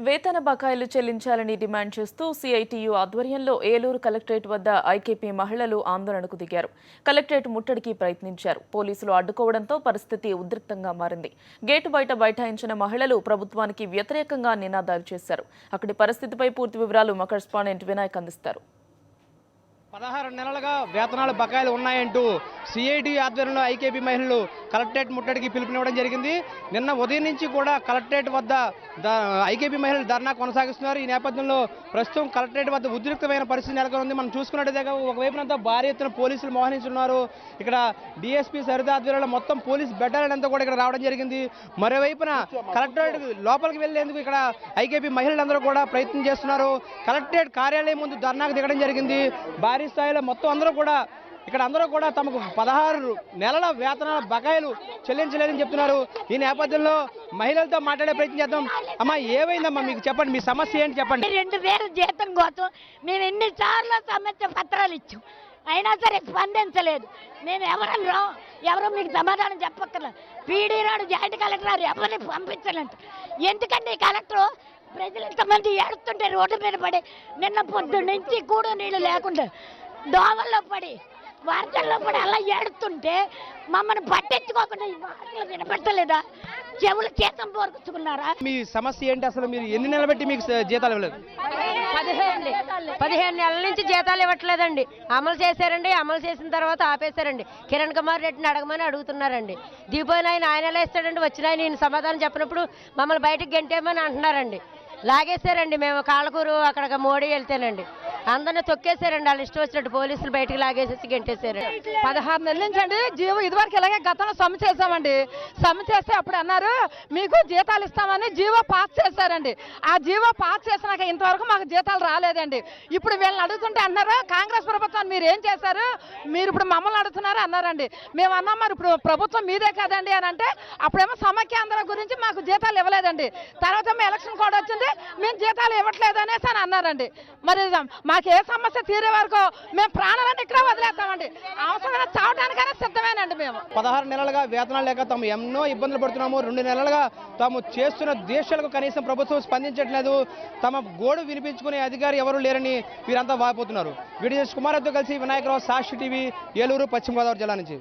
వేతన బకాయిలు చెల్లించాలని డిమాండ్ చేస్తూ సిఐటియు ఆధ్వర్యంలో ఏలూరు కలెక్టరేట్ వద్ద ఐకేపీ మహిళలు ఆందోళనకు దిగారు. కలెక్టరేట్ ముట్టడికి ప్రయత్నించారు. పోలీసులు అడ్డుకోవడంతో పరిస్థితి ఉద్రిక్తంగా మారింది. గేటు బయట బైఠాయించిన మహిళలు ప్రభుత్వానికి వ్యతిరేకంగా నినాదాలు చేశారు. అక్కడి పరిస్థితిపై పూర్తి వివరాలు మా కరెస్పాండెంట్ వినాయక్ అందిస్తారు. 16 నెలలుగా వేతనాల బకాయిలు ఉన్నాయంటూ సిఐటి ఆధ్వర్యంలో ఐకేపీ మహిళలు కలెక్టరేట్ ముట్టడికి పిలుపునివ్వడం జరిగింది. నిన్న ఉదయం నుంచి కూడా కలెక్టరేట్ వద్ద ఐకేపీ మహిళలు ధర్నా కొనసాగిస్తున్నారు. ఈ నేపథ్యంలో ప్రస్తుతం కలెక్టరేట్ వద్ద ఉద్రిక్తమైన పరిస్థితి నెలకొని మనం చూసుకున్నట్టుగా ఒకవైపునంతా భారీ ఎత్తున పోలీసులు మోహరించున్నారు. ఇక్కడ డిఎస్పీ సరిత ఆధ్వర్యంలో మొత్తం పోలీస్ బెటాలియన్ అంతా కూడా ఇక్కడ రావడం జరిగింది. మరోవైపున కలెక్టరేట్ లోపలికి వెళ్లేందుకు ఇక్కడ ఐకేపీ మహిళలందరూ కూడా ప్రయత్నం చేస్తున్నారు. కలెక్టరేట్ కార్యాలయం ముందు ధర్నాకు దిగడం జరిగింది. భారీ స్థాయిలో మొత్తం అందరూ కూడా తమకు 16 నెలల వేతనాల బకాయిలు చెల్లించలేదని చెప్తున్నారు. ఈ నేపథ్యంలో మహిళలతో మాట్లాడే ప్రయత్నం చేద్దాం. అమ్మా, ఏమైందమ్మా, మీకు చెప్పండి, మీ సమస్య ఏంటి చెప్పండి. 2000 జీతం కోసం మేము ఎన్నిసార్లు సమస్య పత్రాలు ఇచ్చాం, అయినా సరే స్పందించలేదు. మేము ఎవరు మీకు సమాధానం చెప్పక్కర్లేదు. పీడీ రాడు, జాయింట్ కలెక్టర్ ఎవరిని పంపించలేదు. ఎందుకంటే కలెక్టర్ ప్రజలు ఇంతమంది ఏడుస్తుంటే రోడ్డు మీద పడి నిన్న పొద్దున్న నుంచి కూడా నీళ్ళు లేకుండా దోమల్లో పడి వర్షంలో పడి అలా ఏడుతుంటే మమ్మల్ని పట్టించుకోకుండా ఈ మాటలు వినపట్టలేదా? చెవులు చేతం పోర్చుకున్నారా? మీ సమస్య ఏంటి అసలు? మీరు ఎన్ని నెలలు బట్టి మీకు జీతాలు ఇవ్వలేదు? 15 నెలల నుంచి జీతాలు ఇవ్వట్లేదండి. అమలు చేసిన తర్వాత ఆపేశారండి. కిరణ్ కుమార్ రెడ్డిని అడగమని అడుగుతున్నారండి. దిగిపోయిన ఆయన ఎలా ఇస్తాడండి? వచ్చిన ఆయన సమాధానం చెప్పినప్పుడు మమ్మల్ని బయటకు గెంటేమని అంటున్నారండి. లాగేశారండి. మేము కాళ్ళకూరు అక్కడ మోడీ వెళ్తేనండి అందరిని తొక్కేశారండి. వాళ్ళు ఇష్టం వచ్చినట్టు పోలీసులు బయటకు లాగేసేసి గెంటేశారండి. 16 నెలల నుంచి అండి ఇదివరకు ఇలాగే గతంలో సమ్మె చేశామండి. సమ్మె చేస్తే అప్పుడు అన్నారు మీకు జీతాలు ఇస్తామని జీవో పాస్ చేశారండి. ఆ జీవో పాస్ చేసినాక ఇంతవరకు మాకు జీతాలు రాలేదండి. ఇప్పుడు వీళ్ళని అడుగుతుంటే అన్నారు కాంగ్రెస్ ప్రభుత్వాన్ని మీరు ఏం చేశారు, మీరు ఇప్పుడు మమ్మల్ని అడుగుతున్నారు అన్నారండి. మేము అన్నాం మరి ఇప్పుడు ప్రభుత్వం మీదే కదండి అని అంటే అప్పుడేమో సమాఖ్యాంధ్ర గురించి మాకు జీతాలు ఇవ్వలేదండి. తర్వాత ఎలక్షన్ కోడ్ వచ్చింది, మేము జీతాలు ఇవ్వట్లేదు అనేసి అని అన్నారండి. మరి మాకు ఏ సమస్య తీరే వరకు మేము ప్రాణాలను ఇక్కడ వదిలేస్తామండి. అవసరమైన చావడానికైనా సిద్ధమేనండి. మేము 16 నెలలుగా వేతనాలు లేక తాము ఎన్నో ఇబ్బందులు పడుతున్నాము. 2 నెలలుగా తాము చేస్తున్న దేశాలకు కనీసం ప్రభుత్వం స్పందించట్లేదు. తమ గోడు వినిపించుకునే అధికారి ఎవరు లేరని వీరంతా వాపోతున్నారు. వీడియో కుమార్తో కలిసి వినాయకరావు, సాక్షి టీవీ, ఏలూరు, పశ్చిమ గోదావరి జిల్లా నుంచి.